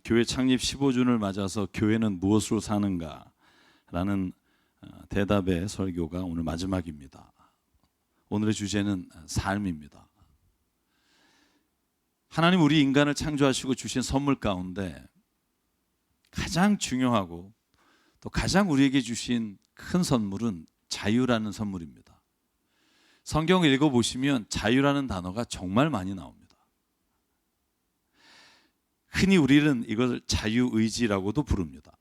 교회 창립 15주년을 맞아서 교회는 무엇으로 사는가라는 대답의 설교가 오늘 마지막입니다. 오늘의 주제는 삶입니다. 하나님 우리 인간을 창조하시고 주신 선물 가운데 가장 중요하고 또 가장 우리에게 주신 큰 선물은 자유라는 선물입니다. 성경을 읽어보시면 자유라는 단어가 정말 많이 나옵니다. 흔히 우리는 이것을 자유의지라고도 부릅니다.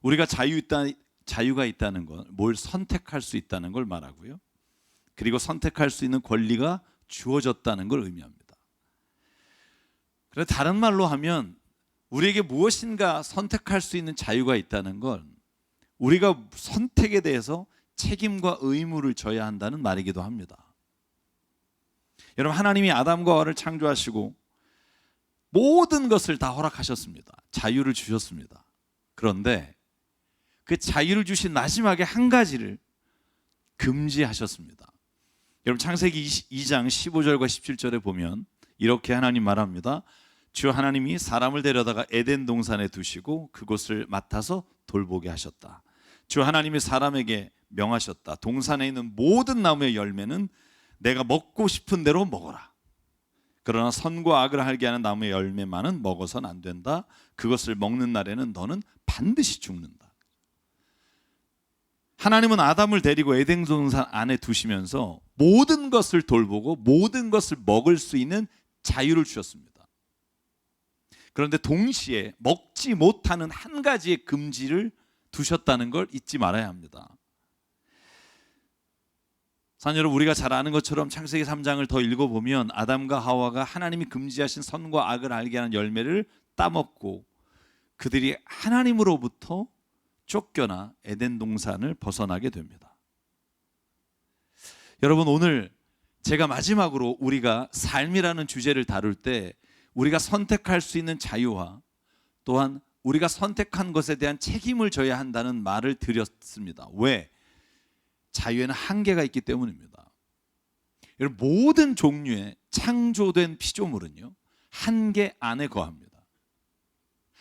우리가 자유가 있다는 건 뭘 선택할 수 있다는 걸 말하고요. 그리고 선택할 수 있는 권리가 주어졌다는 걸 의미합니다. 그래서 다른 말로 하면 우리에게 무엇인가 선택할 수 있는 자유가 있다는 건 우리가 선택에 대해서 책임과 의무를 져야 한다는 말이기도 합니다. 여러분, 하나님이 아담과 하와를 창조하시고 모든 것을 다 허락하셨습니다. 자유를 주셨습니다. 그런데 그 자유를 주신 마지막에 한 가지를 금지하셨습니다. 여러분, 창세기 2장 15절과 17절에 보면 이렇게 하나님 말합니다. 주 하나님이 사람을 데려다가 에덴 동산에 두시고 그곳을 맡아서 돌보게 하셨다. 주 하나님이 사람에게 명하셨다. 동산에 있는 모든 나무의 열매는 내가 먹고 싶은 대로 먹어라. 그러나 선과 악을 알게 하는 나무의 열매만은 먹어서는 안 된다. 그것을 먹는 날에는 너는 반드시 죽는다. 하나님은 아담을 데리고 에덴 동산 안에 두시면서 모든 것을 돌보고 모든 것을 먹을 수 있는 자유를 주셨습니다. 그런데 동시에 먹지 못하는 한 가지의 금지를 두셨다는 걸 잊지 말아야 합니다. 사랑 여러분, 우리가 잘 아는 것처럼 창세기 3장을 더 읽어보면 아담과 하와가 하나님이 금지하신 선과 악을 알게 하는 열매를 따먹고 그들이 하나님으로부터 쫓겨나 에덴 동산을 벗어나게 됩니다. 여러분, 오늘 제가 마지막으로 우리가 삶이라는 주제를 다룰 때 우리가 선택할 수 있는 자유와 또한 우리가 선택한 것에 대한 책임을 져야 한다는 말을 드렸습니다. 왜? 자유에는 한계가 있기 때문입니다. 여러분, 모든 종류의 창조된 피조물은요, 한계 안에 거합니다.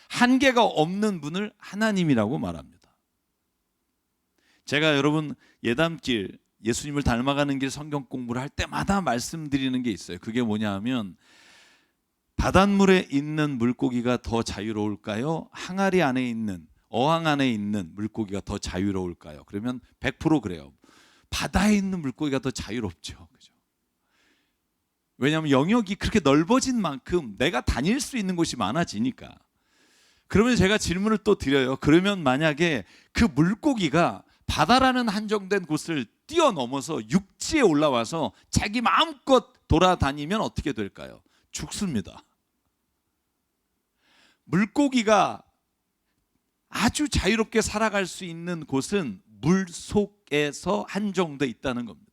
한계가 없는 분을 하나님이라고 말합니다. 제가 여러분 예담길, 예수님을 닮아가는 길 성경 공부를 할 때마다 말씀드리는 게 있어요. 그게 뭐냐 하면 바닷물에 있는 물고기가 더 자유로울까요? 항아리 안에 있는, 어항 안에 있는 물고기가 더 자유로울까요? 그러면 100% 그래요. 바다에 있는 물고기가 더 자유롭죠. 그죠? 왜냐하면 영역이 그렇게 넓어진 만큼 내가 다닐 수 있는 곳이 많아지니까. 그러면 제가 질문을 또 드려요. 그러면 만약에 그 물고기가 바다라는 한정된 곳을 뛰어넘어서 육지에 올라와서 자기 마음껏 돌아다니면 어떻게 될까요? 죽습니다. 물고기가 아주 자유롭게 살아갈 수 있는 곳은 물 속에서 한정돼 있다는 겁니다.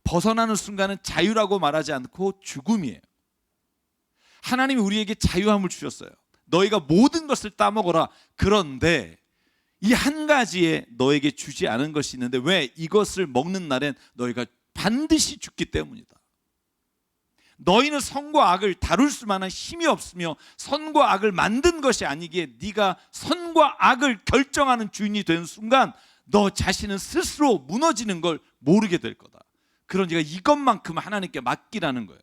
벗어나는 순간은 자유라고 말하지 않고 죽음이에요. 하나님이 우리에게 자유함을 주셨어요. 너희가 모든 것을 따먹어라. 그런데 이 한 가지에 너에게 주지 않은 것이 있는데 왜? 이것을 먹는 날엔 너희가 반드시 죽기 때문이다. 너희는 선과 악을 다룰 수만한 힘이 없으며 선과 악을 만든 것이 아니기에 네가 선과 악을 결정하는 주인이 되는 순간 너 자신은 스스로 무너지는 걸 모르게 될 거다. 그러니까 이것만큼 하나님께 맡기라는 거예요.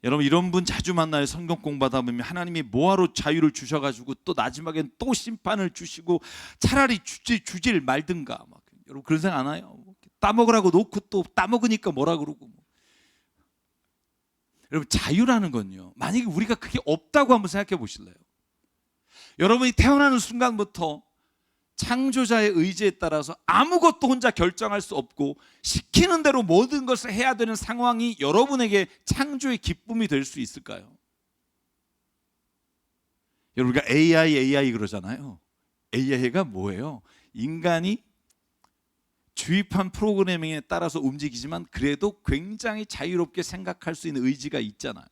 여러분, 이런 분 자주 만나요. 성경 공부하다 보면 하나님이 뭐하러 자유를 주셔가지고 또 마지막엔 또 심판을 주시고 차라리 주질 말든가. 여러분 그런 생각 안 해요? 따먹으라고 놓고 또 따먹으니까 뭐라 그러고. 여러분, 자유라는 건요, 만약에 우리가 그게 없다고 한번 생각해 보실래요? 여러분이 태어나는 순간부터 창조자의 의지에 따라서 아무것도 혼자 결정할 수 없고 시키는 대로 모든 것을 해야 되는 상황이 여러분에게 창조의 기쁨이 될 수 있을까요? 여러분, 우리가 AI 그러잖아요. AI가 뭐예요? 인간이 주입한 프로그래밍에 따라서 움직이지만 그래도 굉장히 자유롭게 생각할 수 있는 의지가 있잖아요.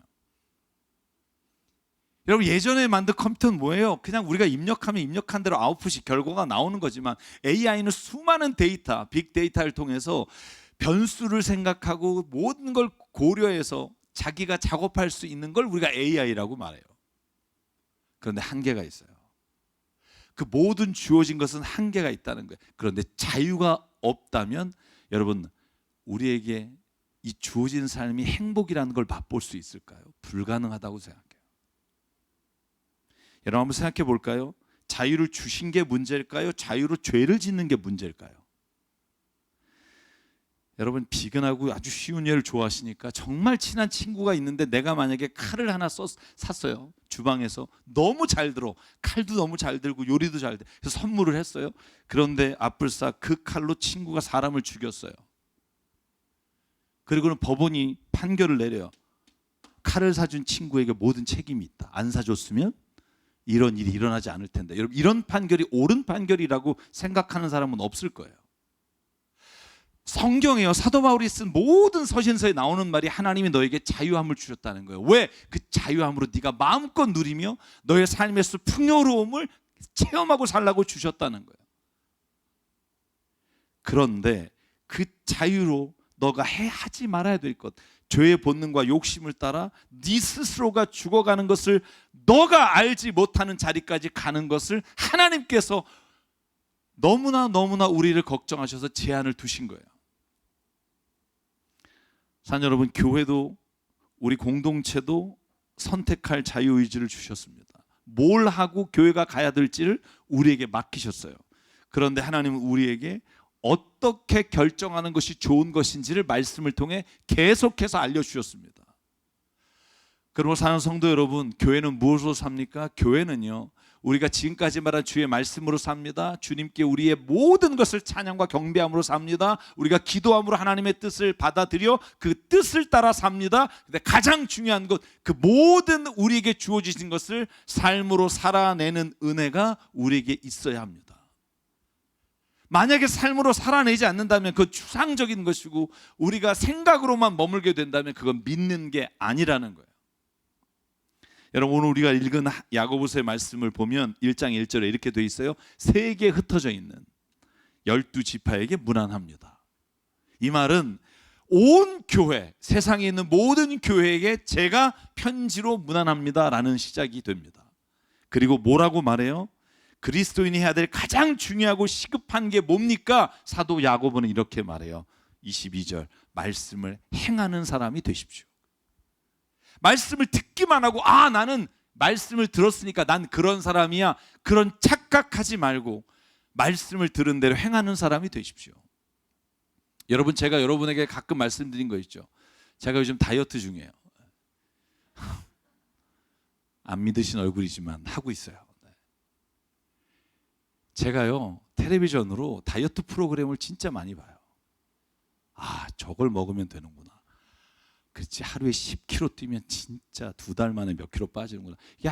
여러분, 예전에 만든 컴퓨터는 뭐예요? 그냥 우리가 입력하면 입력한 대로 아웃풋이 결과가 나오는 거지만 AI는 수많은 데이터, 빅데이터를 통해서 변수를 생각하고 모든 걸 고려해서 자기가 작업할 수 있는 걸 우리가 AI라고 말해요. 그런데 한계가 있어요. 그 모든 주어진 것은 한계가 있다는 거예요. 그런데 자유가 없다면 여러분, 우리에게 이 주어진 삶이 행복이라는 걸 맛볼 수 있을까요? 불가능하다고 생각해요. 여러분 한번 생각해 볼까요? 자유를 주신 게 문제일까요? 자유로 죄를 짓는 게 문제일까요? 여러분, 비근하고 아주 쉬운 예를 좋아하시니까 정말 친한 친구가 있는데 내가 만약에 칼을 하나 샀어요. 주방에서 너무 잘 들어. 칼도 너무 잘 들고 요리도 잘 돼. 그래서 선물을 했어요. 그런데 앞불사 그 칼로 친구가 사람을 죽였어요. 그리고는 법원이 판결을 내려요. 칼을 사준 친구에게 모든 책임이 있다. 안 사줬으면 이런 일이 일어나지 않을 텐데. 여러분, 이런 판결이 옳은 판결이라고 생각하는 사람은 없을 거예요. 성경에요, 사도 바울이 쓴 모든 서신서에 나오는 말이 하나님이 너에게 자유함을 주셨다는 거예요. 왜? 그 자유함으로 네가 마음껏 누리며 너의 삶에서 풍요로움을 체험하고 살라고 주셨다는 거예요. 그런데 그 자유로 너가 하지 말아야 될 것, 죄의 본능과 욕심을 따라 네 스스로가 죽어가는 것을 너가 알지 못하는 자리까지 가는 것을 하나님께서 너무나 우리를 걱정하셔서 제한을 두신 거예요. 사랑하는 여러분, 교회도 우리 공동체도 선택할 자유의지를 주셨습니다. 뭘 하고 교회가 가야 될지를 우리에게 맡기셨어요. 그런데 하나님은 우리에게 어떻게 결정하는 것이 좋은 것인지를 말씀을 통해 계속해서 알려주셨습니다. 그러므로 사랑하는 성도 여러분, 교회는 무엇으로 삽니까? 교회는요, 우리가 지금까지 말한 주의 말씀으로 삽니다. 주님께 우리의 모든 것을 찬양과 경배함으로 삽니다. 우리가 기도함으로 하나님의 뜻을 받아들여 그 뜻을 따라 삽니다. 근데 가장 중요한 것, 그 모든 우리에게 주어지신 것을 삶으로 살아내는 은혜가 우리에게 있어야 합니다. 만약에 삶으로 살아내지 않는다면 그건 추상적인 것이고 우리가 생각으로만 머물게 된다면 그건 믿는 게 아니라는 거예요. 여러분, 오늘 우리가 읽은 야고보서의 말씀을 보면 1장 1절에 이렇게 돼 있어요. 세계에 흩어져 있는 12지파에게 문안합니다. 이 말은 온 교회, 세상에 있는 모든 교회에게 제가 편지로 문안합니다 라는 시작이 됩니다. 그리고 뭐라고 말해요? 그리스도인이 해야 될 가장 중요하고 시급한 게 뭡니까? 사도 야고보는 이렇게 말해요. 22절, 말씀을 행하는 사람이 되십시오. 말씀을 듣기만 하고 나는 말씀을 들었으니까 난 그런 사람이야, 그런 착각하지 말고 말씀을 들은 대로 행하는 사람이 되십시오. 여러분, 제가 여러분에게 가끔 말씀드린 거 있죠. 제가 요즘 다이어트 중이에요. 안 믿으신 얼굴이지만 하고 있어요. 제가요, 텔레비전으로 다이어트 프로그램을 진짜 많이 봐요. 저걸 먹으면 되는구나. 그렇지, 하루에 10kg 뛰면 진짜 2달 만에 몇 킬로 빠지는구나. 이게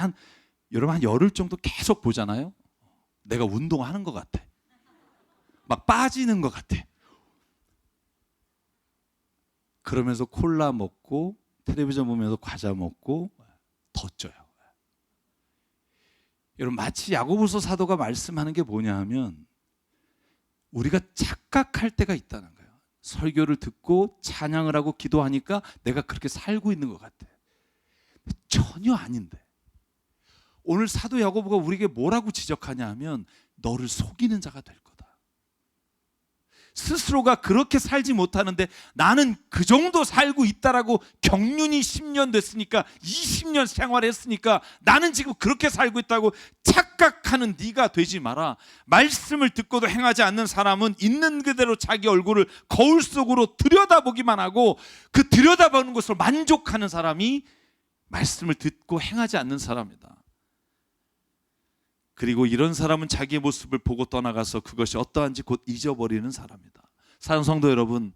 여러분 한 열흘 정도 계속 보잖아요. 내가 운동하는 것 같아. 막 빠지는 것 같아. 그러면서 콜라 먹고 텔레비전 보면서 과자 먹고 더 쪄요. 여러분, 마치 야고보서 사도가 말씀하는 게 뭐냐 하면 우리가 착각할 때가 있다는 거예요. 설교를 듣고 찬양을 하고 기도하니까 내가 그렇게 살고 있는 것 같아. 전혀 아닌데. 오늘 사도 야고보가 우리에게 뭐라고 지적하냐 하면 너를 속이는 자가 될 거다. 스스로가 그렇게 살지 못하는데 나는 그 정도 살고 있다라고 경륜이 10년 됐으니까 20년 생활했으니까 나는 지금 그렇게 살고 있다고 착각하는 네가 되지 마라. 말씀을 듣고도 행하지 않는 사람은 있는 그대로 자기 얼굴을 거울 속으로 들여다보기만 하고 그 들여다보는 것으로 만족하는 사람이 말씀을 듣고 행하지 않는 사람이다. 그리고 이런 사람은 자기의 모습을 보고 떠나가서 그것이 어떠한지 곧 잊어버리는 사람이다. 사랑하는 성도 여러분,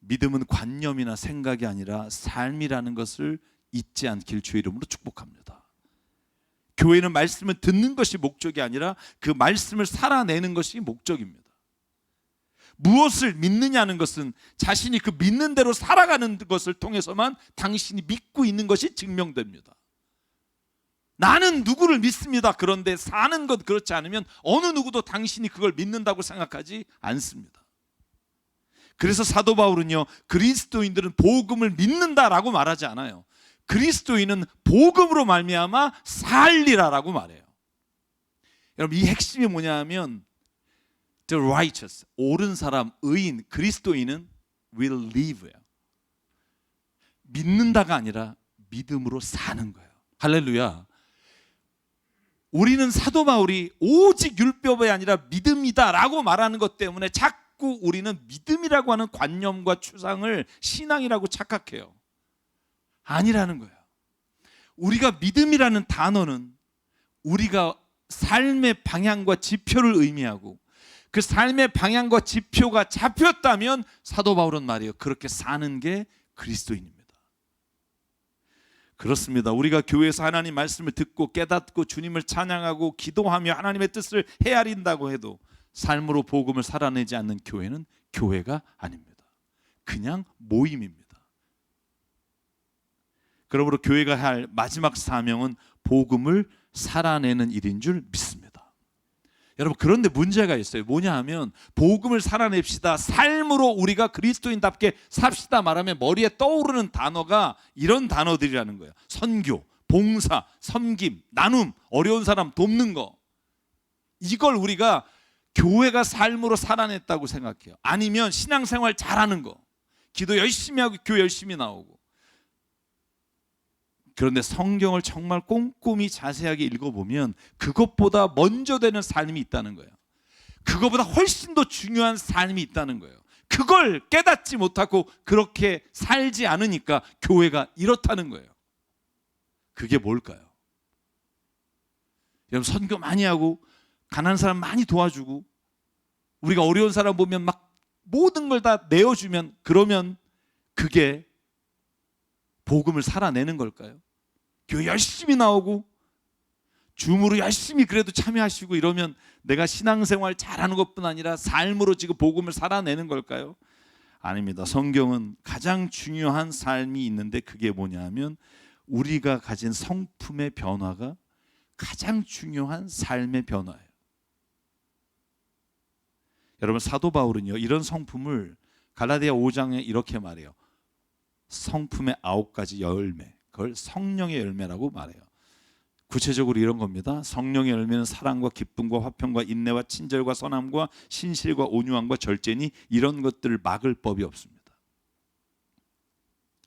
믿음은 관념이나 생각이 아니라 삶이라는 것을 잊지 않길 주의 이름으로 축복합니다. 교회는 말씀을 듣는 것이 목적이 아니라 그 말씀을 살아내는 것이 목적입니다. 무엇을 믿느냐는 것은 자신이 그 믿는 대로 살아가는 것을 통해서만 당신이 믿고 있는 것이 증명됩니다. 나는 누구를 믿습니다. 그런데 사는 것 그렇지 않으면 어느 누구도 당신이 그걸 믿는다고 생각하지 않습니다. 그래서 사도 바울은요, 그리스도인들은 복음을 믿는다라고 말하지 않아요. 그리스도인은 복음으로 말미암아 살리라라고 말해요. 여러분, 이 핵심이 뭐냐 하면 the righteous, 옳은 사람, 의인, 그리스도인은 will live예요. 믿는다가 아니라 믿음으로 사는 거예요. 할렐루야. 우리는 사도 바울이 오직 율법이 아니라 믿음이다라고 말하는 것 때문에 자꾸 우리는 믿음이라고 하는 관념과 추상을 신앙이라고 착각해요. 아니라는 거예요. 우리가 믿음이라는 단어는 우리가 삶의 방향과 지표를 의미하고, 그 삶의 방향과 지표가 잡혔다면 사도 바울은 말이에요, 그렇게 사는 게 그리스도인입니다. 그렇습니다. 우리가 교회에서 하나님 말씀을 듣고 깨닫고 주님을 찬양하고 기도하며 하나님의 뜻을 헤아린다고 해도 삶으로 복음을 살아내지 않는 교회는 교회가 아닙니다. 그냥 모임입니다. 그러므로 교회가 할 마지막 사명은 복음을 살아내는 일인 줄 믿습니다. 여러분, 그런데 문제가 있어요. 뭐냐 하면 복음을 살아냅시다, 삶으로 우리가 그리스도인답게 삽시다 말하면 머리에 떠오르는 단어가 이런 단어들이라는 거예요. 선교, 봉사, 섬김, 나눔, 어려운 사람 돕는 거. 이걸 우리가 교회가 삶으로 살아냈다고 생각해요. 아니면 신앙생활 잘하는 거, 기도 열심히 하고 교회 열심히 나오고. 그런데 성경을 정말 꼼꼼히 자세하게 읽어보면 그것보다 먼저 되는 삶이 있다는 거예요. 그것보다 훨씬 더 중요한 삶이 있다는 거예요. 그걸 깨닫지 못하고 그렇게 살지 않으니까 교회가 이렇다는 거예요. 그게 뭘까요? 여러분, 선교 많이 하고 가난한 사람 많이 도와주고 우리가 어려운 사람 보면 막 모든 걸 다 내어주면, 그러면 그게 복음을 살아내는 걸까요? 교회 열심히 나오고 줌으로 열심히 그래도 참여하시고 이러면 내가 신앙생활 잘하는 것뿐 아니라 삶으로 지금 복음을 살아내는 걸까요? 아닙니다. 성경은 가장 중요한 삶이 있는데 그게 뭐냐 하면 우리가 가진 성품의 변화가 가장 중요한 삶의 변화예요. 여러분, 사도 바울은요, 이런 성품을 갈라디아 5장에 이렇게 말해요. 성품의 9가지 열매, 그걸 성령의 열매라고 말해요. 구체적으로 이런 겁니다. 성령의 열매는 사랑과 기쁨과 화평과 인내와 친절과 선함과 신실과 온유함과 절제니 이런 것들을 막을 법이 없습니다.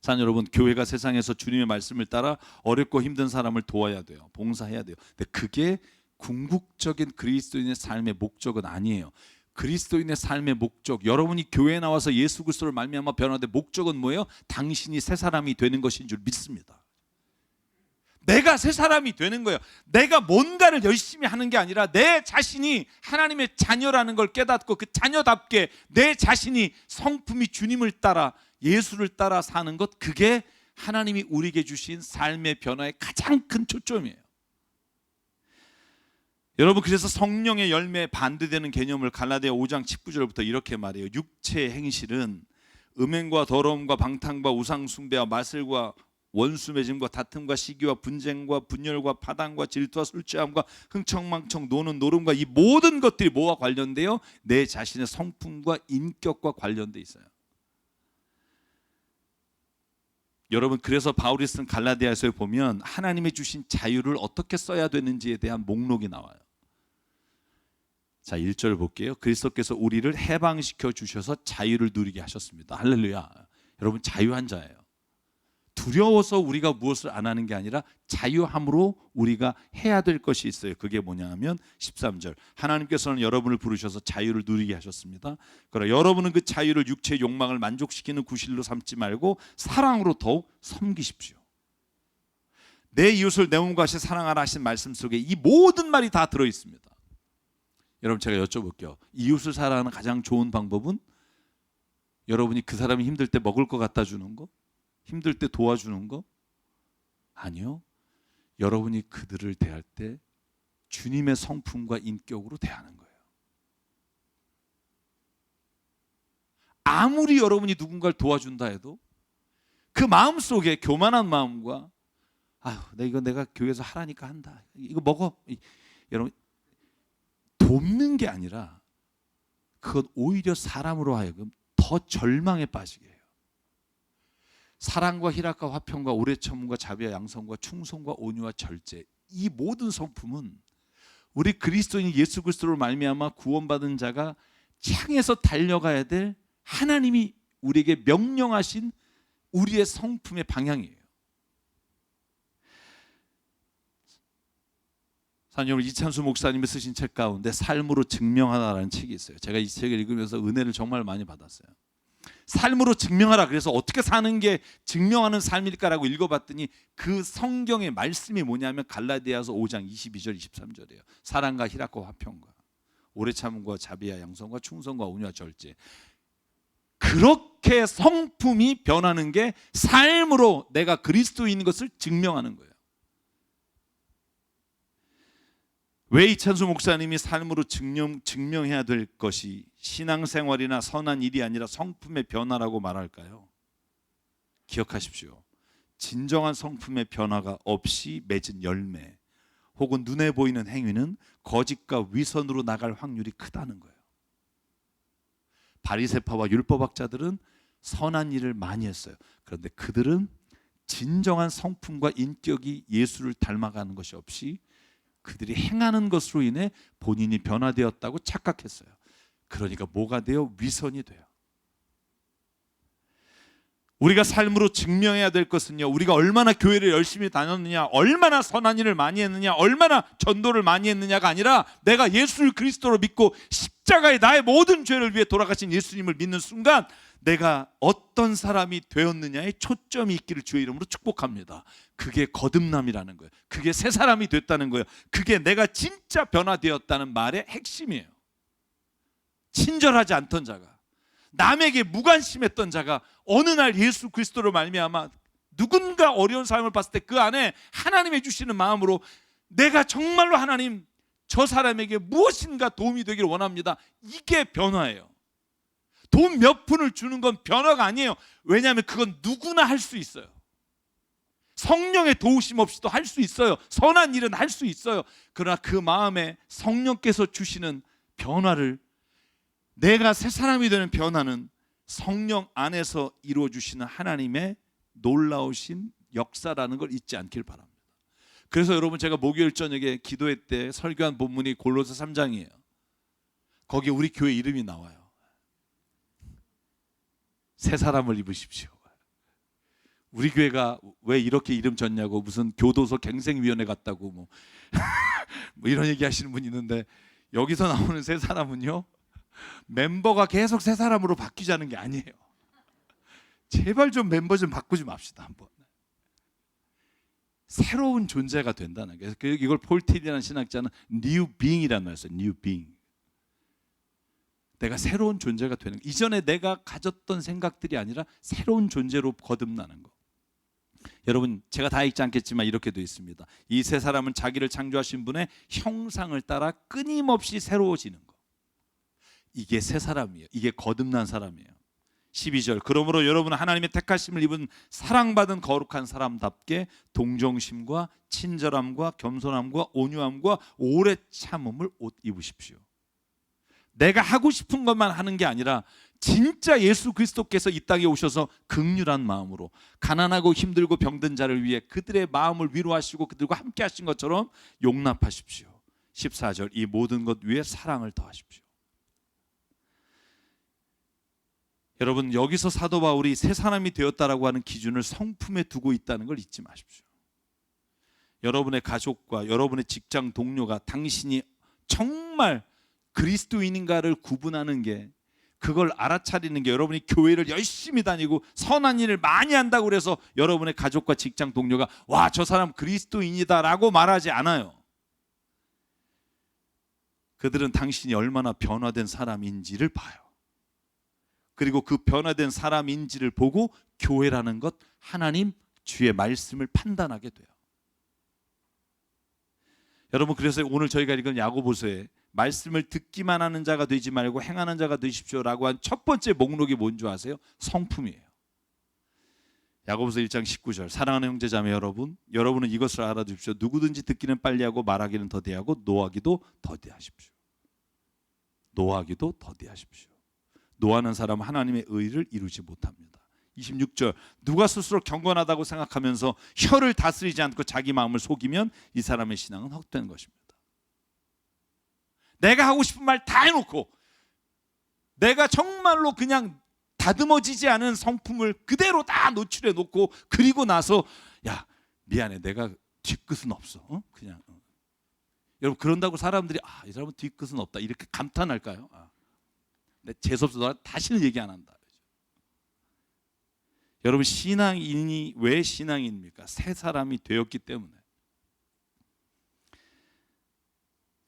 사랑 여러분, 교회가 세상에서 주님의 말씀을 따라 어렵고 힘든 사람을 도와야 돼요. 봉사해야 돼요. 근데 그게 궁극적인 그리스도인의 삶의 목적은 아니에요. 그리스도인의 삶의 목적, 여러분이 교회에 나와서 예수 그리스도를 말미암아 변화된 목적은 뭐예요? 당신이 새 사람이 되는 것인 줄 믿습니다. 내가 새 사람이 되는 거예요. 내가 뭔가를 열심히 하는 게 아니라 내 자신이 하나님의 자녀라는 걸 깨닫고 그 자녀답게 내 자신이 성품이 주님을 따라 예수를 따라 사는 것, 그게 하나님이 우리에게 주신 삶의 변화의 가장 큰 초점이에요. 여러분, 그래서 성령의 열매에 반대되는 개념을 갈라디아 5장 19절부터 이렇게 말해요. 육체의 행실은 음행과 더러움과 방탕과 우상숭배와 마술과 원수 맺음과 다툼과 시기와 분쟁과 분열과 파당과 질투와 술취함과 흥청망청 노는 노름과 이 모든 것들이 뭐와 관련돼요? 내 자신의 성품과 인격과 관련돼 있어요. 여러분, 그래서 바울이 쓴 갈라디아서에 보면 하나님이 주신 자유를 어떻게 써야 되는지에 대한 목록이 나와요. 자, 1절 볼게요. 그리스도께서 우리를 해방시켜 주셔서 자유를 누리게 하셨습니다. 할렐루야. 여러분, 자유한 자예요. 두려워서 우리가 무엇을 안 하는 게 아니라 자유함으로 우리가 해야 될 것이 있어요. 그게 뭐냐 하면 13절. 하나님께서는 여러분을 부르셔서 자유를 누리게 하셨습니다. 그러나 여러분은 그 자유를 육체의 욕망을 만족시키는 구실로 삼지 말고 사랑으로 더욱 섬기십시오. 내 이웃을 내 몸과 같이 사랑하라 하신 말씀 속에 이 모든 말이 다 들어있습니다. 여러분, 제가 여쭤볼게요. 이웃을 사랑하는 가장 좋은 방법은 여러분이 그 사람이 힘들 때 먹을 거 갖다 주는 거? 힘들 때 도와주는 거? 아니요. 여러분이 그들을 대할 때 주님의 성품과 인격으로 대하는 거예요. 아무리 여러분이 누군가를 도와준다 해도 그 마음 속에 교만한 마음과 아유, 내가 교회에서 하라니까 한다. 이거 먹어. 여러분, 돕는 게 아니라 그건 오히려 사람으로 하여금 더 더 절망에 빠지게 해요. 사랑과 희락과 화평과 오래 참음과 자비와 양성과 충성과 온유와 절제, 이 모든 성품은 우리 그리스도인 예수 그리스도로 말미암아 구원받은 자가 향해서 달려가야 될 하나님이 우리에게 명령하신 우리의 성품의 방향이에요. 사님, 이찬수 목사님이 쓰신 책 가운데 삶으로 증명하라라는 책이 있어요. 제가 이 책을 읽으면서 은혜를 정말 많이 받았어요. 삶으로 증명하라. 그래서 어떻게 사는 게 증명하는 삶일까라고 읽어봤더니 그 성경의 말씀이 뭐냐면 갈라디아서 5장 22절 23절이에요. 사랑과 희락과 화평과 오래 참음과 자비와 양성과 충성과 온유와 절제. 그렇게 성품이 변하는 게 삶으로 내가 그리스도인 것을 증명하는 거예요. 왜 이찬수 목사님이 삶으로 증명해야 될 것이 신앙생활이나 선한 일이 아니라 성품의 변화라고 말할까요? 기억하십시오. 진정한 성품의 변화가 없이 맺은 열매 혹은 눈에 보이는 행위는 거짓과 위선으로 나갈 확률이 크다는 거예요. 바리새파와 율법학자들은 선한 일을 많이 했어요. 그런데 그들은 진정한 성품과 인격이 예수를 닮아가는 것이 없이 그들이 행하는 것으로 인해 본인이 변화되었다고 착각했어요. 그러니까 뭐가 돼요? 위선이 돼요. 우리가 삶으로 증명해야 될 것은요, 우리가 얼마나 교회를 열심히 다녔느냐, 얼마나 선한 일을 많이 했느냐, 얼마나 전도를 많이 했느냐가 아니라 내가 예수를 그리스도로 믿고 십자가에 나의 모든 죄를 위해 돌아가신 예수님을 믿는 순간 내가 어떤 사람이 되었느냐에 초점이 있기를 주의 이름으로 축복합니다. 그게 거듭남이라는 거예요. 그게 새 사람이 됐다는 거예요. 그게 내가 진짜 변화되었다는 말의 핵심이에요. 친절하지 않던 자가, 남에게 무관심했던 자가 어느 날 예수 그리스도로 말미암아 누군가 어려운 삶을 봤을 때 그 안에 하나님의 주시는 마음으로 내가 정말로 하나님 저 사람에게 무엇인가 도움이 되기를 원합니다. 이게 변화예요. 돈 몇 푼을 주는 건 변화가 아니에요. 왜냐하면 그건 누구나 할 수 있어요. 성령의 도우심 없이도 할 수 있어요. 선한 일은 할 수 있어요. 그러나 그 마음에 성령께서 주시는 변화를, 내가 새 사람이 되는 변화는 성령 안에서 이루어주시는 하나님의 놀라우신 역사라는 걸 잊지 않길 바랍니다. 그래서 여러분, 제가 목요일 저녁에 기도회 때 설교한 본문이 골로새 3장이에요. 거기에 우리 교회 이름이 나와요. 새 사람을 입으십시오. 우리 교회가 왜 이렇게 이름 졌냐고, 무슨 교도소 갱생위원회 같다고 뭐 이런 얘기 하시는 분이 있는데, 여기서 나오는 새 사람은요, 멤버가 계속 새 사람으로 바뀌자는 게 아니에요. 제발 좀 멤버 좀 바꾸지 맙시다 한번. 새로운 존재가 된다는 거예요. 이걸 폴 틸리라는 신학자는 new being이라는 말을 써요. new being. 내가 새로운 존재가 되는 거. 이전에 내가 가졌던 생각들이 아니라 새로운 존재로 거듭나는 거. 여러분, 제가 다 읽지 않겠지만 이렇게 되어 있습니다. 이 세 사람은 자기를 창조하신 분의 형상을 따라 끊임없이 새로워지는 거. 이게 새 사람이에요. 이게 거듭난 사람이에요. 12절, 그러므로 여러분은 하나님의 택하심을 입은 사랑받은 거룩한 사람답게 동정심과 친절함과 겸손함과 온유함과 오래 참음을 옷 입으십시오. 내가 하고 싶은 것만 하는 게 아니라 진짜 예수 그리스도께서 이 땅에 오셔서 긍휼한 마음으로 가난하고 힘들고 병든 자를 위해 그들의 마음을 위로하시고 그들과 함께 하신 것처럼 용납하십시오. 14절, 이 모든 것 위에 사랑을 더하십시오. 여러분, 여기서 사도 바울이 새 사람이 되었다라고 하는 기준을 성품에 두고 있다는 걸 잊지 마십시오. 여러분의 가족과 여러분의 직장 동료가 당신이 정말 그리스도인인가를 구분하는 게, 그걸 알아차리는 게, 여러분이 교회를 열심히 다니고 선한 일을 많이 한다고 그래서 여러분의 가족과 직장 동료가 와, 저 사람 그리스도인이다라고 말하지 않아요. 그들은 당신이 얼마나 변화된 사람인지를 봐요. 그리고 그 변화된 사람인지를 보고 교회라는 것, 하나님 주의 말씀을 판단하게 돼요. 여러분, 그래서 오늘 저희가 읽은 야고보서에 말씀을 듣기만 하는 자가 되지 말고 행하는 자가 되십시오라고 한 첫 번째 목록이 뭔지 아세요? 성품이에요. 야고보서 1장 19절, 사랑하는 형제자매 여러분, 여러분은 이것을 알아두십시오. 누구든지 듣기는 빨리하고 말하기는 더디하고 노하기도 더디하십시오. 노하기도 더디하십시오. 노하는 사람은 하나님의 의를 이루지 못합니다. 26절, 누가 스스로 경건하다고 생각하면서 혀를 다스리지 않고 자기 마음을 속이면 이 사람의 신앙은 헛된 것입니다. 내가 하고 싶은 말 다 해놓고 내가 정말로 그냥 다듬어지지 않은 성품을 그대로 다 노출해 놓고 그리고 나서 야 미안해 내가 뒤끝은 없어 그냥 여러분 그런다고 사람들이 이 사람은 뒤끝은 없다 이렇게 감탄할까요? 근데 재수없어 너 다시는 얘기 안 한다. 여러분 신앙인이 왜 신앙인입니까? 새 사람이 되었기 때문에.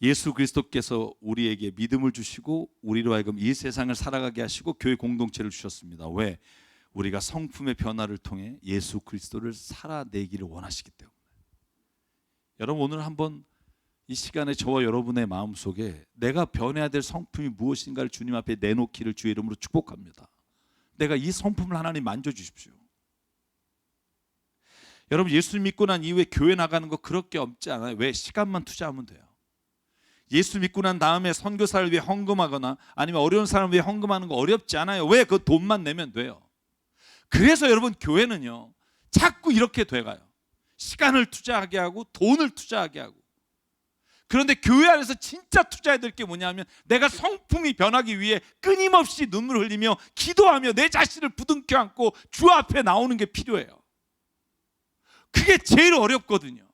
예수 그리스도께서 우리에게 믿음을 주시고 우리로 하여금 이 세상을 살아가게 하시고 교회 공동체를 주셨습니다. 왜? 우리가 성품의 변화를 통해 예수 그리스도를 살아내기를 원하시기 때문에. 여러분 오늘 한번 이 시간에 저와 여러분의 마음속에 내가 변해야 될 성품이 무엇인가를 주님 앞에 내놓기를 주의 이름으로 축복합니다. 내가 이 성품을 하나님 만져주십시오. 여러분 예수 믿고 난 이후에 교회 나가는 거 그렇게 없지 않아요. 왜? 시간만 투자하면 돼요. 예수 믿고 난 다음에 선교사를 위해 헌금하거나 아니면 어려운 사람을 위해 헌금하는 거 어렵지 않아요. 왜? 그 돈만 내면 돼요. 그래서 여러분 교회는요 자꾸 이렇게 돼가요. 시간을 투자하게 하고 돈을 투자하게 하고. 그런데 교회 안에서 진짜 투자해야 될 게 뭐냐면 내가 성품이 변하기 위해 끊임없이 눈물을 흘리며 기도하며 내 자신을 부둥켜 안고 주 앞에 나오는 게 필요해요. 그게 제일 어렵거든요.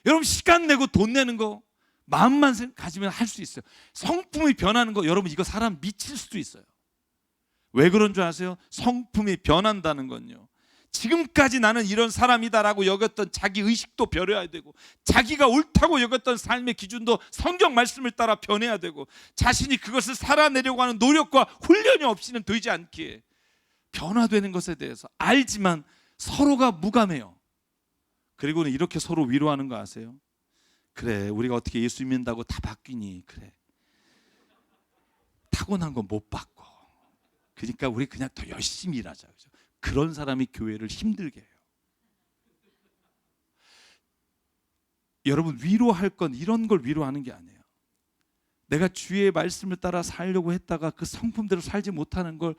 여러분 시간 내고 돈 내는 거 마음만 가지면 할 수 있어요. 성품이 변하는 거 여러분 이거 사람 미칠 수도 있어요. 왜 그런 줄 아세요? 성품이 변한다는 건요 지금까지 나는 이런 사람이다라고 여겼던 자기 의식도 변해야 되고 자기가 옳다고 여겼던 삶의 기준도 성경 말씀을 따라 변해야 되고 자신이 그것을 살아내려고 하는 노력과 훈련이 없이는 되지 않기에 변화되는 것에 대해서 알지만 서로가 무감해요. 그리고는 이렇게 서로 위로하는 거 아세요? 그래 우리가 어떻게 예수 믿는다고 다 바뀌니 그래 타고난 건 못 바꿔 그러니까 우리 그냥 더 열심히 일하자. 그죠? 그런 사람이 교회를 힘들게 해요. 여러분 위로할 건 이런 걸 위로하는 게 아니에요. 내가 주의 말씀을 따라 살려고 했다가 그 성품대로 살지 못하는 걸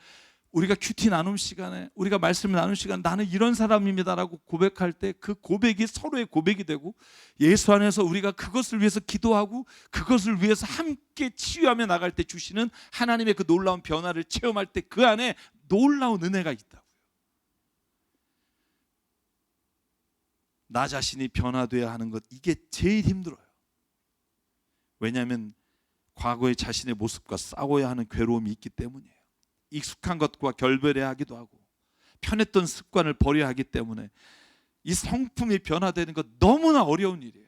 우리가 큐티 나눔 시간에 우리가 말씀을 나누는 시간에 나는 이런 사람입니다라고 고백할 때 그 고백이 서로의 고백이 되고 예수 안에서 우리가 그것을 위해서 기도하고 그것을 위해서 함께 치유하며 나갈 때 주시는 하나님의 그 놀라운 변화를 체험할 때 그 안에 놀라운 은혜가 있다고요. 나 자신이 변화돼야 하는 것 이게 제일 힘들어요. 왜냐하면 과거의 자신의 모습과 싸워야 하는 괴로움이 있기 때문이에요. 익숙한 것과 결별해야 하기도 하고 편했던 습관을 버려야 하기 때문에 이 성품이 변화되는 것 너무나 어려운 일이에요.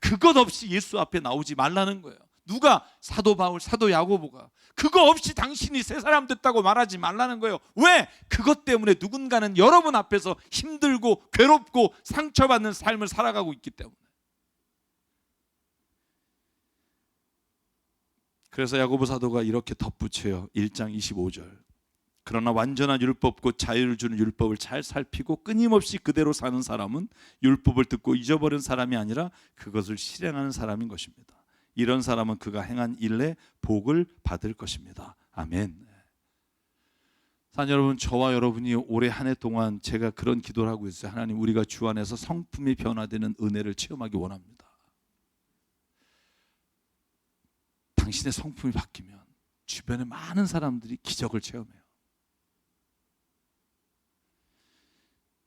그것 없이 예수 앞에 나오지 말라는 거예요. 누가? 사도 바울, 사도 야고보가 그거 없이 당신이 새 사람 됐다고 말하지 말라는 거예요. 왜? 그것 때문에 누군가는 여러분 앞에서 힘들고 괴롭고 상처받는 삶을 살아가고 있기 때문에. 그래서 야고보 사도가 이렇게 덧붙여요. 1장 25절. 그러나 완전한 율법 곧 자유를 주는 율법을 잘 살피고 끊임없이 그대로 사는 사람은 율법을 듣고 잊어버린 사람이 아니라 그것을 실행하는 사람인 것입니다. 이런 사람은 그가 행한 일에 복을 받을 것입니다. 아멘. 사랑 여러분, 저와 여러분이 올해 한 해 동안 제가 그런 기도를 하고 있어요. 하나님, 우리가 주 안에서 성품이 변화되는 은혜를 체험하기 원합니다. 당신의 성품이 바뀌면 주변에 많은 사람들이 기적을 체험해요.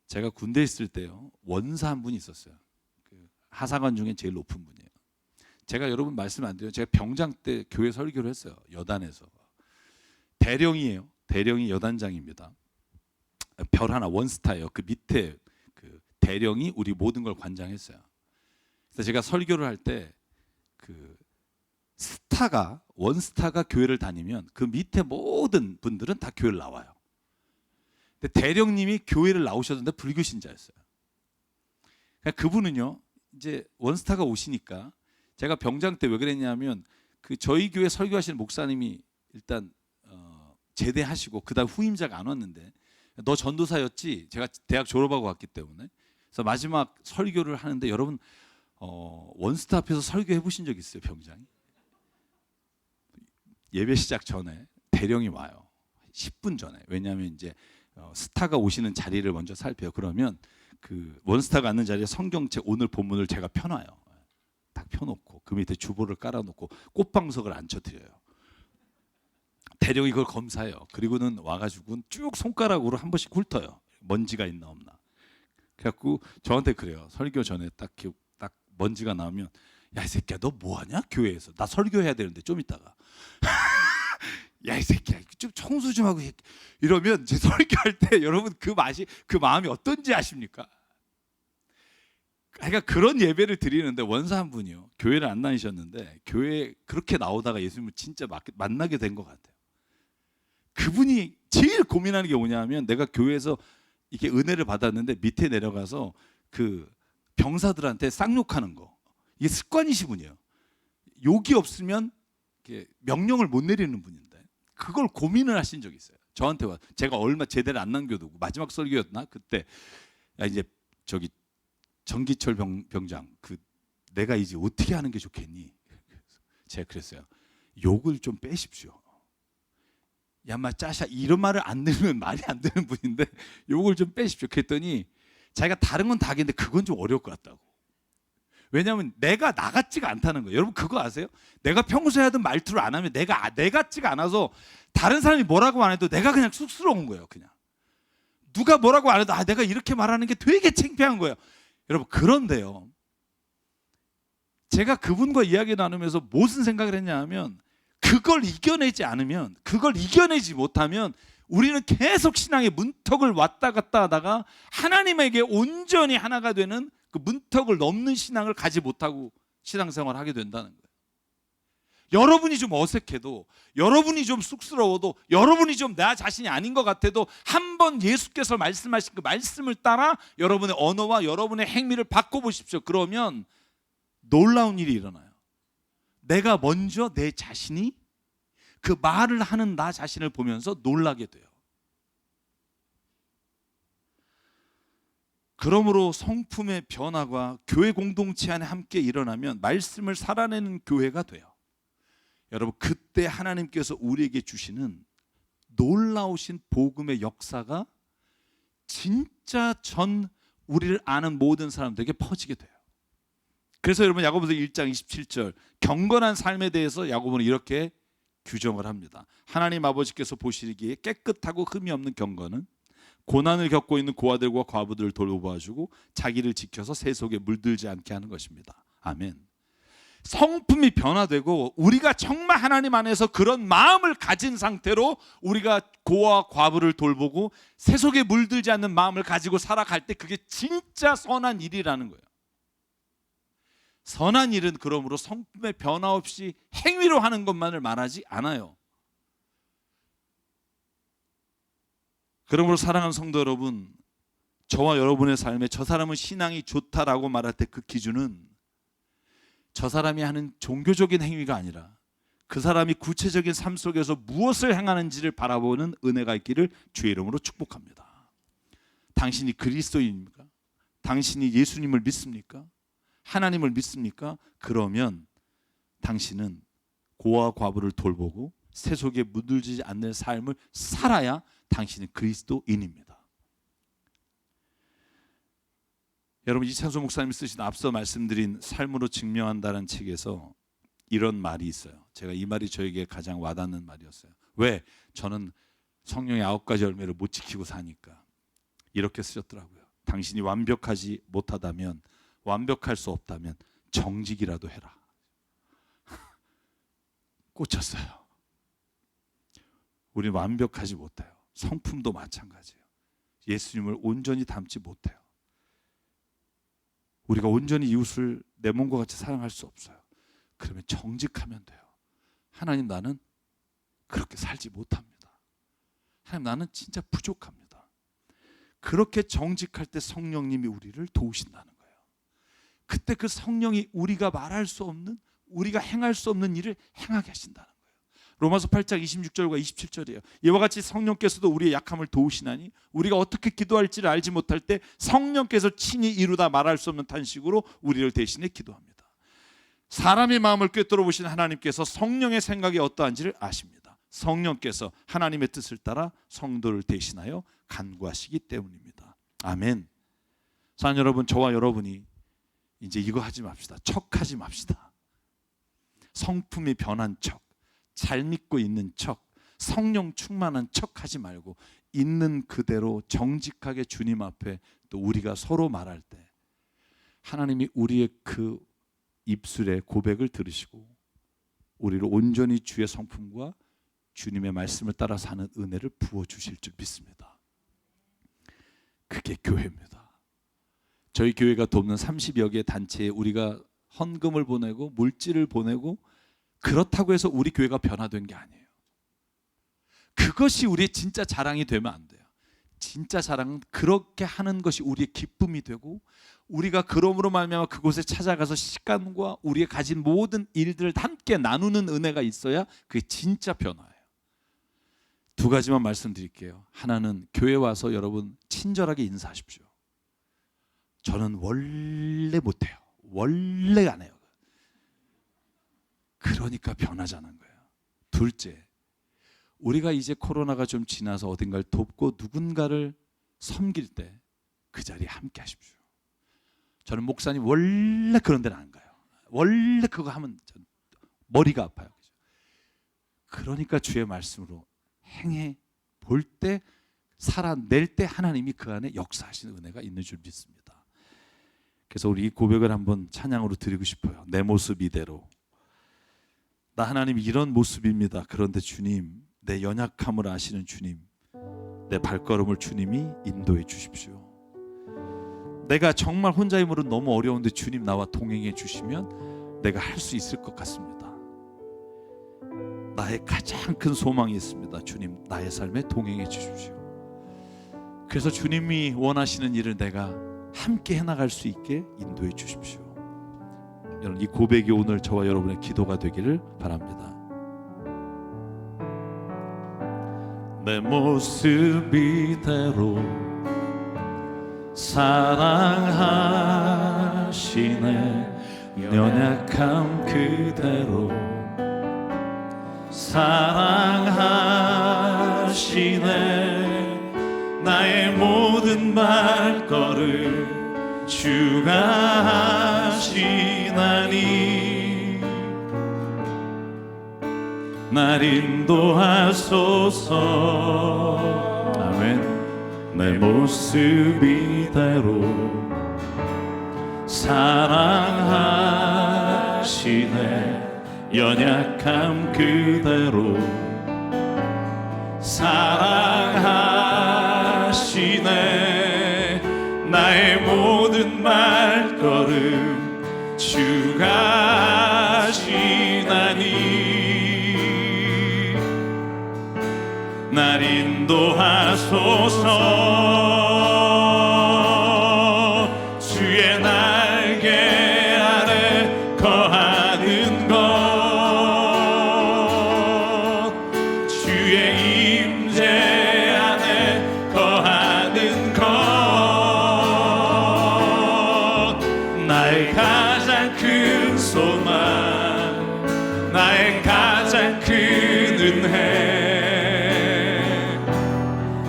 제가 군대에 있을 때요, 원사 한 분이 있었어요. 그 하사관 중에 제일 높은 분이에요. 제가 여러분 말씀 안 드려요. 제가 병장 때 교회 설교를 했어요. 여단에서. 대령이에요. 대령이 여단장입니다. 별 하나 원스타예요. 그 밑에 그 대령이 우리 모든 걸 관장했어요. 그래서 제가 설교를 할 때 그 스타가 원스타가 교회를 다니면 그 밑에 모든 분들은 다 교회를 나와요. 근데 대령님이 교회를 나오셨는데 불교 신자였어요. 그러니까 그분은요, 이제 원스타가 오시니까 제가 병장 때 왜 그랬냐면 그 저희 교회 설교하시는 목사님이 일단 제대하시고 그다음 후임자가 안 왔는데 너 전도사였지? 제가 대학 졸업하고 왔기 때문에. 그래서 마지막 설교를 하는데 여러분 원스타 앞에서 설교해 보신 적 있어요, 병장이? 예배 시작 전에 대령이 와요. 10분 전에. 왜냐하면 이제 스타가 오시는 자리를 먼저 살펴요. 그러면 그 원스타가 앉는 자리에 성경책 오늘 본문을 제가 펴놔요. 딱 펴놓고 그 밑에 주보를 깔아놓고 꽃방석을 앉혀드려요. 대령이 그걸 검사해요. 그리고는 와가지고 쭉 손가락으로 한 번씩 훑어요. 먼지가 있나 없나. 그래갖고 저한테 그래요. 설교 전에 딱 먼지가 나오면 야 이 새끼야 너 뭐하냐 교회에서 나 설교해야 되는데 좀 이따가 야 이 새끼야 좀 청소 좀 하고 이러면 제 설교할 때 여러분 그 마음이 어떤지 아십니까? 그러니까 그런 예배를 드리는데 원사 한 분이요 교회를 안 다니셨는데 교회 그렇게 나오다가 예수님을 진짜 만나게 된 것 같아요. 그분이 제일 고민하는 게 뭐냐면 내가 교회에서 이게 은혜를 받았는데 밑에 내려가서 그 병사들한테 쌍욕하는 거 이게 습관이신 분이에요. 욕이 없으면 명령을 못 내리는 분인데 그걸 고민을 하신 적이 있어요. 저한테 와 제가 얼마 제대로 안 남겨두고 마지막 설교였나 그때 야 이제 저기 정기철 병장 그 내가 이제 어떻게 하는 게 좋겠니? 제가 그랬어요. 욕을 좀 빼십시오. 야마 짜샤 이런 말을 안 들으면 말이 안 되는 분인데 욕을 좀 빼십시오. 그랬더니 자기가 다른 건 다 하겠는데 그건 좀 어려울 것 같다고. 왜냐하면 내가 나 같지가 않다는 거예요. 여러분 그거 아세요? 내가 평소에 하던 말투를 안 하면 내가 내 같지가 않아서 다른 사람이 뭐라고 안 해도 내가 그냥 쑥스러운 거예요. 그냥 누가 뭐라고 안 해도 내가 이렇게 말하는 게 되게 창피한 거예요. 여러분 그런데요. 제가 그분과 이야기 나누면서 무슨 생각을 했냐 하면 그걸 이겨내지 못하면 우리는 계속 신앙의 문턱을 왔다 갔다 하다가 하나님에게 온전히 하나가 되는 그 문턱을 넘는 신앙을 가지 못하고 신앙생활을 하게 된다는 거예요. 여러분이 좀 어색해도 여러분이 좀 쑥스러워도 여러분이 좀 나 자신이 아닌 것 같아도 한번 예수께서 말씀하신 그 말씀을 따라 여러분의 언어와 여러분의 행위를 바꿔보십시오. 그러면 놀라운 일이 일어나요. 내가 먼저 내 자신이 그 말을 하는 나 자신을 보면서 놀라게 돼요. 그러므로 성품의 변화가 교회 공동체 안에 함께 일어나면 말씀을 살아내는 교회가 돼요. 여러분 그때 하나님께서 우리에게 주시는 놀라우신 복음의 역사가 진짜 우리를 아는 모든 사람들에게 퍼지게 돼요. 그래서 여러분 야고보서 1장 27절 경건한 삶에 대해서 야고보는 이렇게 규정을 합니다. 하나님 아버지께서 보시기에 깨끗하고 흠이 없는 경건은 고난을 겪고 있는 고아들과 과부들을 돌보아주고 자기를 지켜서 세속에 물들지 않게 하는 것입니다. 아멘. 성품이 변화되고 우리가 정말 하나님 안에서 그런 마음을 가진 상태로 우리가 고아와 과부를 돌보고 세속에 물들지 않는 마음을 가지고 살아갈 때 그게 진짜 선한 일이라는 거예요. 선한 일은 그러므로 성품의 변화 없이 행위로 하는 것만을 말하지 않아요. 그러므로 사랑하는 성도 여러분, 저와 여러분의 삶에 저 사람은 신앙이 좋다라고 말할 때 그 기준은 저 사람이 하는 종교적인 행위가 아니라 그 사람이 구체적인 삶 속에서 무엇을 행하는지를 바라보는 은혜가 있기를 주의 이름으로 축복합니다. 당신이 그리스도인입니까? 당신이 예수님을 믿습니까? 하나님을 믿습니까? 그러면 당신은 고아 과부를 돌보고 세속에 물들지 않는 삶을 살아야 당신은 그리스도인입니다. 여러분 이찬소 목사님이 쓰신 앞서 말씀드린 삶으로 증명한다는 책에서 이런 말이 있어요. 제가 이 말이 저에게 가장 와닿는 말이었어요. 왜? 저는 성령의 9가지 열매를 못 지키고 사니까. 이렇게 쓰셨더라고요. 당신이 완벽하지 못하다면 완벽할 수 없다면 정직이라도 해라. 꽂혔어요. 우리는 완벽하지 못해요. 성품도 마찬가지예요. 예수님을 온전히 닮지 못해요. 우리가 온전히 이웃을 내 몸과 같이 사랑할 수 없어요. 그러면 정직하면 돼요. 하나님 나는 그렇게 살지 못합니다. 하나님 나는 진짜 부족합니다. 그렇게 정직할 때 성령님이 우리를 도우신다는 거예요. 그때 그 성령이 우리가 말할 수 없는 우리가 행할 수 없는 일을 행하게 하신다는 거예요. 로마서 8장 26절과 27절이에요. 이와 같이 성령께서도 우리의 약함을 도우시나니 우리가 어떻게 기도할지를 알지 못할 때 성령께서 친히 이루다 말할 수 없는 탄식으로 우리를 대신해 기도합니다. 사람의 마음을 꿰뚫어 보신 하나님께서 성령의 생각이 어떠한지를 아십니다. 성령께서 하나님의 뜻을 따라 성도를 대신하여 간구하시기 때문입니다. 아멘. 사랑하는 여러분, 저와 여러분이 이제 이거 하지 맙시다. 척하지 맙시다. 성품이 변한 척, 잘 믿고 있는 척, 성령 충만한 척 하지 말고 있는 그대로 정직하게 주님 앞에 또 우리가 서로 말할 때 하나님이 우리의 그 입술의 고백을 들으시고 우리를 온전히 주의 성품과 주님의 말씀을 따라 사는 은혜를 부어주실 줄 믿습니다. 그게 교회입니다. 저희 교회가 돕는 30여 개 단체에 우리가 헌금을 보내고 물질을 보내고 그렇다고 해서 우리 교회가 변화된 게 아니에요. 그것이 우리의 진짜 자랑이 되면 안 돼요. 진짜 자랑은 그렇게 하는 것이 우리의 기쁨이 되고 우리가 그러므로 말미암아 그곳에 찾아가서 시간과 우리의 가진 모든 일들을 함께 나누는 은혜가 있어야 그게 진짜 변화예요. 두 가지만 말씀드릴게요. 하나는 교회 와서 여러분 친절하게 인사하십시오. 저는 원래 못해요. 원래 안 해요. 그러니까 변하자는 거예요. 둘째, 우리가 이제 코로나가 좀 지나서 어딘가를 돕고 누군가를 섬길 때 그 자리에 함께 하십시오. 저는 목사님 원래 그런 데는 안 가요. 원래 그거 하면 머리가 아파요. 그러니까 주의 말씀으로 행해 볼 때, 살아낼 때 하나님이 그 안에 역사하시는 은혜가 있는 줄 믿습니다. 그래서 우리 이 고백을 한번 찬양으로 드리고 싶어요. 내 모습 이대로. 나 하나님 이런 모습입니다. 그런데 주님, 내 연약함을 아시는 주님, 내 발걸음을 주님이 인도해 주십시오. 내가 정말 혼자 힘으로 너무 어려운데 주님 나와 동행해 주시면 내가 할 수 있을 것 같습니다. 나의 가장 큰 소망이 있습니다. 주님, 나의 삶에 동행해 주십시오. 그래서 주님이 원하시는 일을 내가 함께 해나갈 수 있게 인도해 주십시오. 여러분, 이 고백이 오늘 저와 여러분의 기도가 되기를 바랍니다. 내 모습 이대로 사랑하시네. 연약함 그대로 사랑하시네. 나의 모든 발걸음 주가 하시나니 날 인도하소서. 아멘. 내 모습 이대로 사랑하시네. 연약함 그대로 사랑하시네. 나의 모든 발걸음 주가 하시나니 날 인도하소서. 주의 날개 아래 거하는 것, 주의 임재 안에 거하는 것, 나의 가장 큰 소망, 나의 가장 큰 은혜,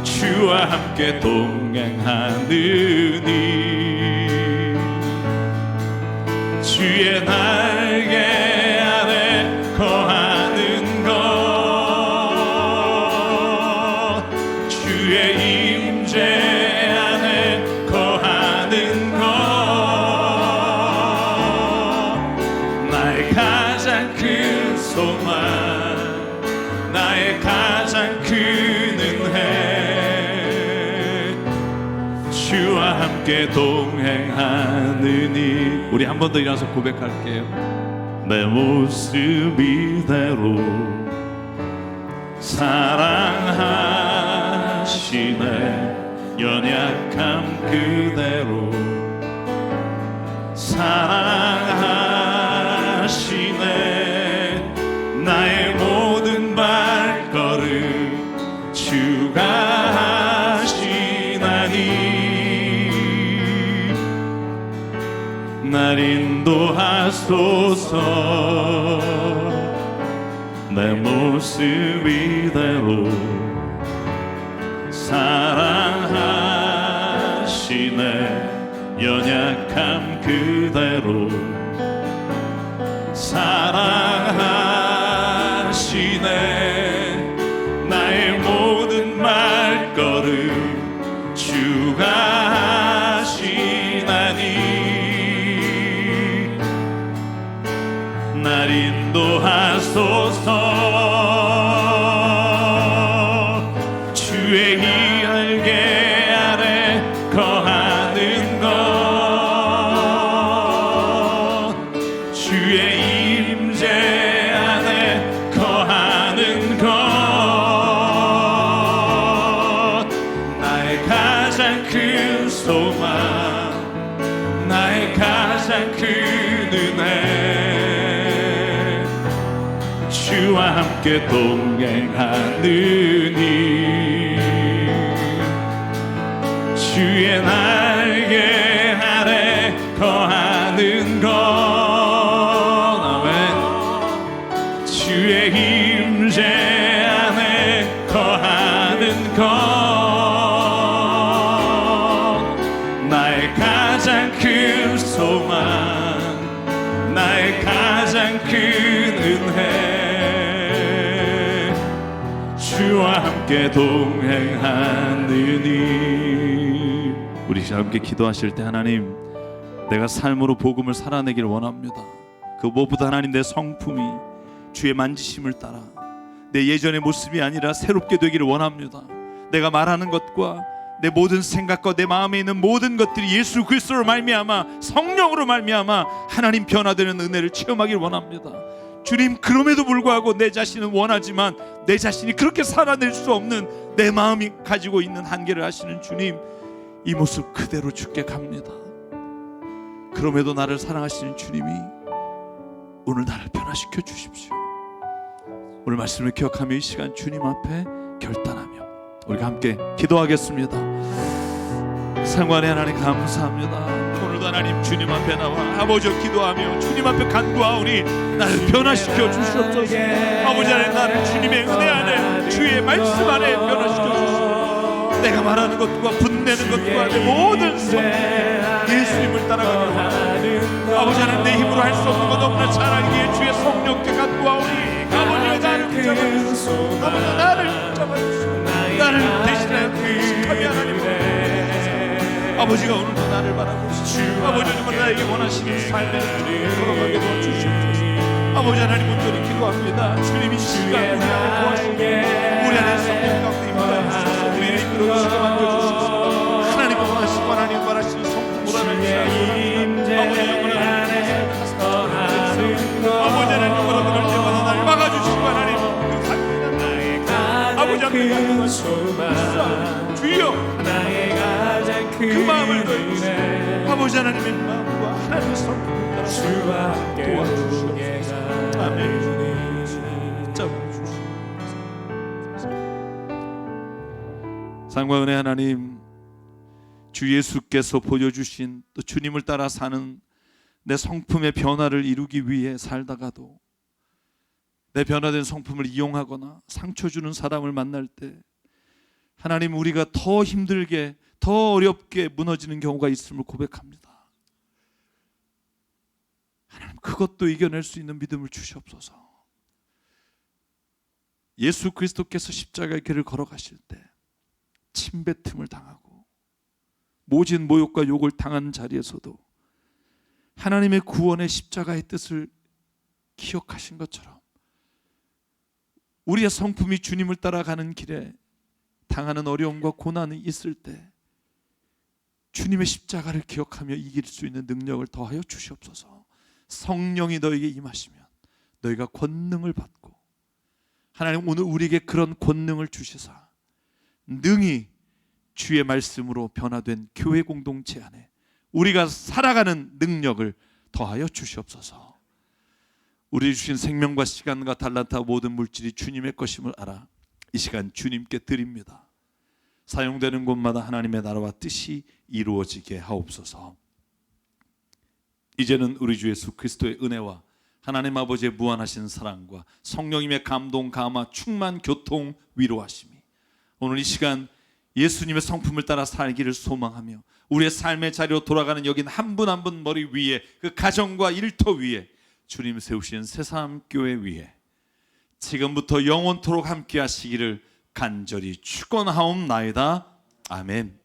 주와 함께 동행하느니 주의 날개 아래 거하는 것, 주의 임재 안에 거하는 것, 나의 가장 큰 소망, 나의 가장 큰 은혜, 주와 함께 동행하느니. 우리 한 번 더 일어나서 고백할게요. 내 모습 이대로 사랑하시네. 연약함 그대로 사랑하시네. 나의 모든 발걸음 주가 하시나니 날 날 인도하소서. 내 모습 이대로 사랑하시네. 연약함 그대로 사랑하시네. 나의 모든 말걸음 주가 하시나니 날 인도하소서. 주의 날개 아래 거하는 것, 주의 임재 안에 거하는 것, 나의 가장 큰 소망, 나의 가장 큰 은혜, 주와 함께 동행하느니 주의 날개 아래 거하는 것, 아멘. 주의 임재 안에 거하는 것, 나의 가장 큰 소망, 나의 가장 큰 은혜, 주와 함께 동행하느니. 우리 함께 기도하실 때, 하나님, 내가 삶으로 복음을 살아내길 원합니다. 그 무엇보다 하나님, 내 성품이 주의 만지심을 따라 내 예전의 모습이 아니라 새롭게 되기를 원합니다. 내가 말하는 것과 내 모든 생각과 내 마음에 있는 모든 것들이 예수 그리스도로 말미암아, 성령으로 말미암아 하나님 변화되는 은혜를 체험하길 원합니다. 주님, 그럼에도 불구하고 내 자신은 원하지만 내 자신이 그렇게 살아낼 수 없는 내 마음이 가지고 있는 한계를 아시는 주님, 이 모습 그대로 주께 갑니다. 그럼에도 나를 사랑하시는 주님이 오늘 나를 변화시켜 주십시오. 오늘 말씀을 기억하며 이 시간 주님 앞에 결단하며 우리가 함께 기도하겠습니다. 상관의 하나님, 감사합니다. 오늘도 하나님 주님 앞에 나와 아버지와 기도하며 주님 앞에 간구하오니 나를 변화시켜 주시옵소서. 아버지 안에 나를 주님의 은혜 안에, 주의 말씀 안에 변화시켜 주시옵소서. 내가 말하는 것과 분내는 것과 내 모든 성품 예수님을 따라가기를 원합니다. 아버지 하나님, 내 힘으로 할 수 없는 것 너무나 잘 알기에 주의 성령께 간구하오니 아버지가 나를 붙잡아주시고, 아버지가 나를 붙잡아주시고, 나를 대신하여 주시고, 하나님, 아버지가 오늘도 나를 바라고 계시고, 아버지 오늘 나에게 원하시는 삶의 길을 걸어가게 도와주시옵소서. 아버지 하나님, 온전히 기도합니다. 주님이 시간 우리 안에 도와주시고 우리 안에 성령 가운데 임하옵소서. 우리를 이끌어주시고 만져주시옵소서. 하나님 원하시고 하나님 바라시는 성품으로 하나님, 아버지 아버지 하나님, 영원한 그럴 때마다 나를 막아주시고 하나님, 아버지 앞에 주여 그 마음을 더해주시고 아버지 하나님의 마음과 하나님의 성품을 따라 도와주시옵소서. 아멘. 상과 은혜 하나님, 주 예수께서 보여주신 또 주님을 따라 사는 내 성품의 변화를 이루기 위해 살다가도 내 변화된 성품을 이용하거나 상처 주는 사람을 만날 때 하나님, 우리가 더 힘들게, 더 어렵게 무너지는 경우가 있음을 고백합니다. 하나님, 그것도 이겨낼 수 있는 믿음을 주시옵소서. 예수 그리스도께서 십자가의 길을 걸어가실 때 침뱉음을 당하고 모진 모욕과 욕을 당한 자리에서도 하나님의 구원의 십자가의 뜻을 기억하신 것처럼 우리의 성품이 주님을 따라가는 길에 당하는 어려움과 고난이 있을 때 주님의 십자가를 기억하며 이길 수 있는 능력을 더하여 주시옵소서. 성령이 너에게 임하시면 너희가 권능을 받고, 하나님 오늘 우리에게 그런 권능을 주시사 능히 주의 말씀으로 변화된 교회 공동체 안에 우리가 살아가는 능력을 더하여 주시옵소서. 우리 주신 생명과 시간과 달란트와 모든 물질이 주님의 것임을 알아 이 시간 주님께 드립니다. 사용되는 곳마다 하나님의 나라와 뜻이 이루어지게 하옵소서. 이제는 우리 주 예수 그리스도의 은혜와 하나님 아버지의 무한하신 사랑과 성령님의 감동, 감화, 충만, 교통, 위로하심이 오늘 이 시간 예수님의 성품을 따라 살기를 소망하며 우리의 삶의 자리로 돌아가는 여긴 한 분 한 분 머리 위에 그 가정과 일터 위에 주님 세우신 새삼교회 위에 지금부터 영원토록 함께 하시기를 간절히 축원하옵나이다. 아멘.